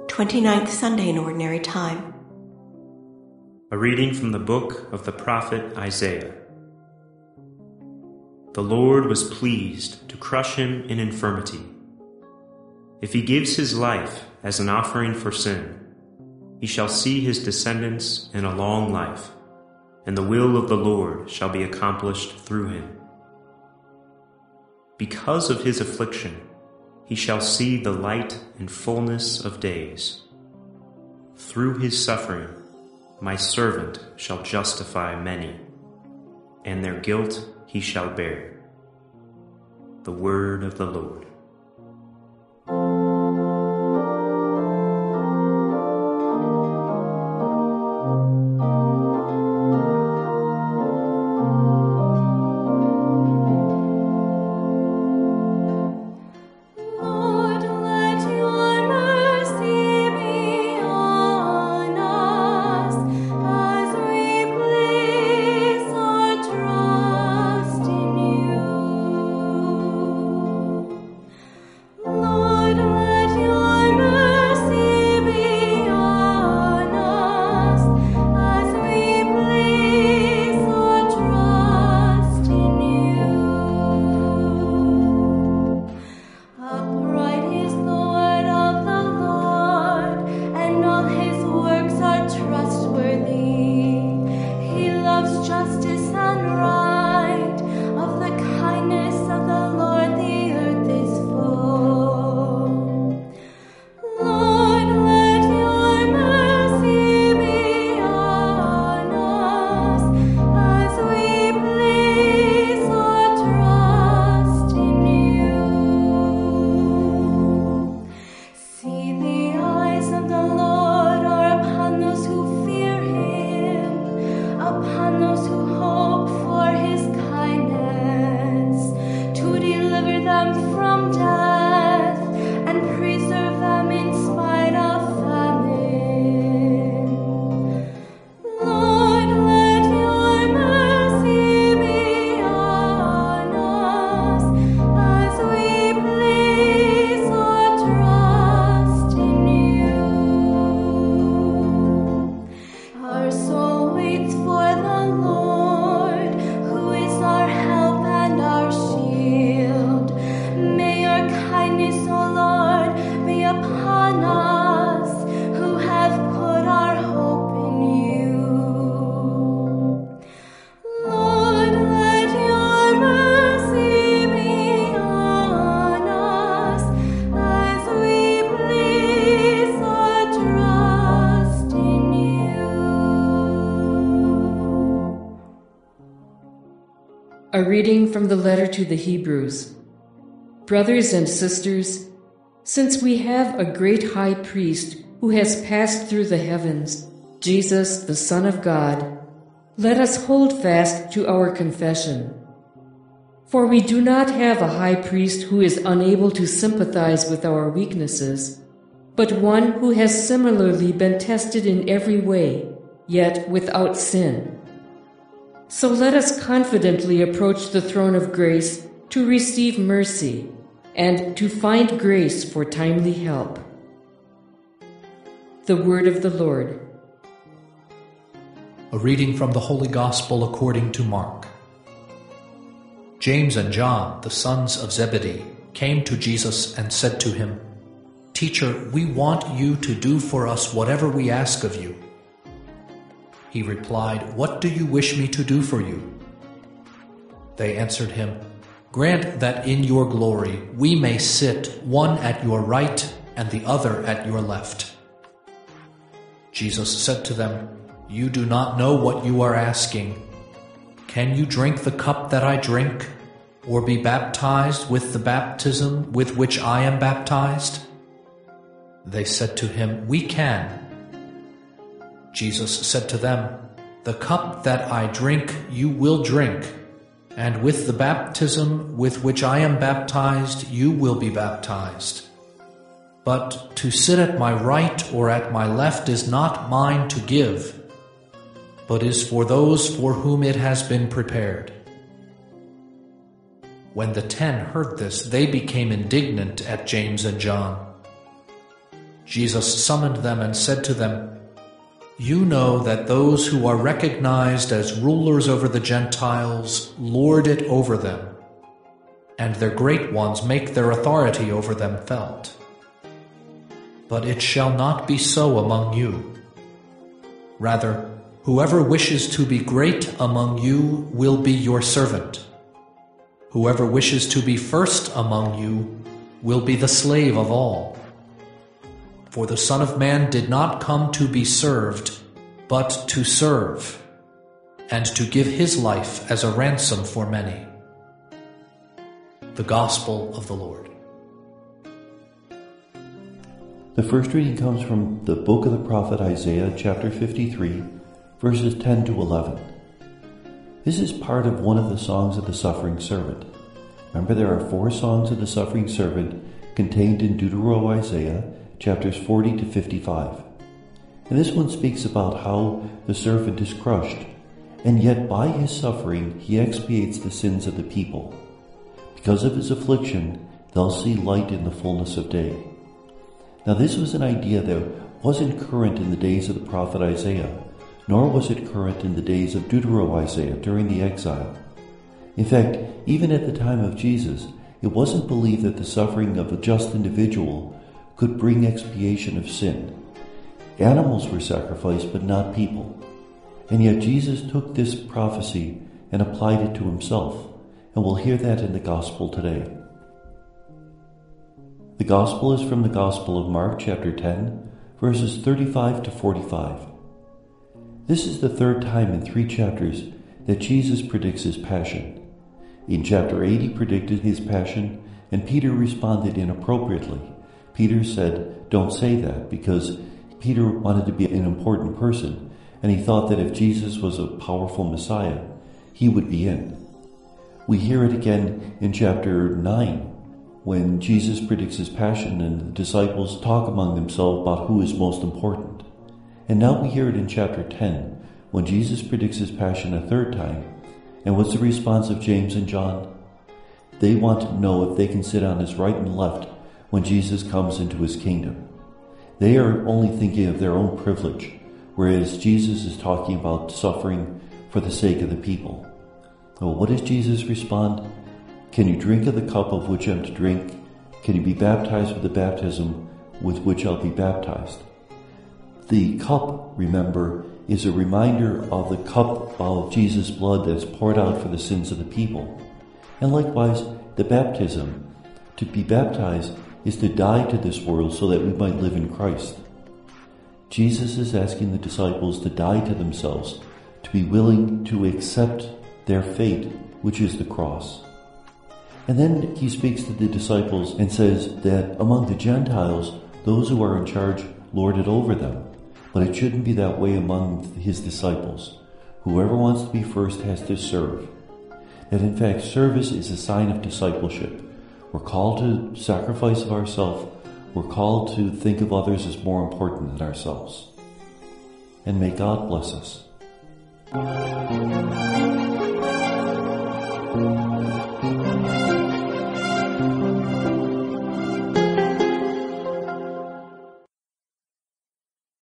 29th Sunday in Ordinary Time. A reading from the book of the prophet Isaiah. The Lord was pleased to crush him in infirmity. If he gives his life as an offering for sin, he shall see his descendants in a long life, and the will of the Lord shall be accomplished through him. Because of his affliction, he shall see the light and fullness of days. Through his suffering, my servant shall justify many, and their guilt he shall bear. The word of the Lord. A reading from the letter to the Hebrews. Brothers and sisters, since we have a great high priest who has passed through the heavens, Jesus, the Son of God, let us hold fast to our confession. For we do not have a high priest who is unable to sympathize with our weaknesses, but one who has similarly been tested in every way, yet without sin. So let us confidently approach the throne of grace to receive mercy and to find grace for timely help. The word of the Lord. A reading from the Holy Gospel according to Mark. James and John, the sons of Zebedee, came to Jesus and said to him, "Teacher, we want you to do for us whatever we ask of you." He replied, "What do you wish me to do for you?" They answered him, "Grant that in your glory we may sit, one at your right and the other at your left." Jesus said to them, "You do not know what you are asking. Can you drink the cup that I drink, or be baptized with the baptism with which I am baptized?" They said to him, "We can." Jesus said to them, "The cup that I drink you will drink, and with the baptism with which I am baptized you will be baptized. But to sit at my right or at my left is not mine to give. but is for those for whom it has been prepared." When the 10 heard this, they became indignant at James and John. Jesus summoned them and said to them, "You know that those who are recognized as rulers over the Gentiles lord it over them, and their great ones make their authority over them felt. But it shall not be so among you. Rather, whoever wishes to be great among you will be your servant. Whoever wishes to be first among you will be the slave of all. For the Son of Man did not come to be served, but to serve, and to give his life as a ransom for many." The Gospel of the Lord. The first reading comes from the book of the prophet Isaiah, chapter 53, verses 10 to 11. This is part of one of the songs of the suffering servant. Remember, there are 4 songs of the suffering servant contained in Deutero-Isaiah, chapters 40 to 55. And this one speaks about how the servant is crushed, and yet by his suffering he expiates the sins of the people. Because of his affliction, they'll see light in the fullness of day. Now this was an idea that wasn't current in the days of the prophet Isaiah, nor was it current in the days of Deutero-Isaiah during the exile. In fact, even at the time of Jesus, it wasn't believed that the suffering of a just individual could bring expiation of sin. Animals were sacrificed, but not people. And yet Jesus took this prophecy and applied it to himself, and we'll hear that in the Gospel today. The Gospel is from the Gospel of Mark, chapter 10, verses 35 to 45. This is the 3rd time in 3 chapters that Jesus predicts his passion. In chapter 8 he predicted his passion, and Peter responded inappropriately. Peter said, "Don't say that," because Peter wanted to be an important person, and he thought that if Jesus was a powerful Messiah, he would be in. We hear it again in chapter 9, when Jesus predicts his passion and the disciples talk among themselves about who is most important. And now we hear it in chapter 10, when Jesus predicts his passion a 3rd time. And what's the response of James and John? They want to know if they can sit on his right and left when Jesus comes into his kingdom. They are only thinking of their own privilege, whereas Jesus is talking about suffering for the sake of the people. Well, what does Jesus respond? "Can you drink of the cup of which I'm to drink? Can you be baptized with the baptism with which I'll be baptized?" The cup, remember, is a reminder of the cup of Jesus' blood that's poured out for the sins of the people. And likewise, the baptism. To be baptized is to die to this world so that we might live in Christ. Jesus is asking the disciples to die to themselves, to be willing to accept their fate, which is the cross. And then he speaks to the disciples and says that among the Gentiles, those who are in charge lord it over them. But it shouldn't be that way among his disciples. Whoever wants to be first has to serve. That in fact, service is a sign of discipleship. We're called to sacrifice of ourselves. We're called to think of others as more important than ourselves. And may God bless us.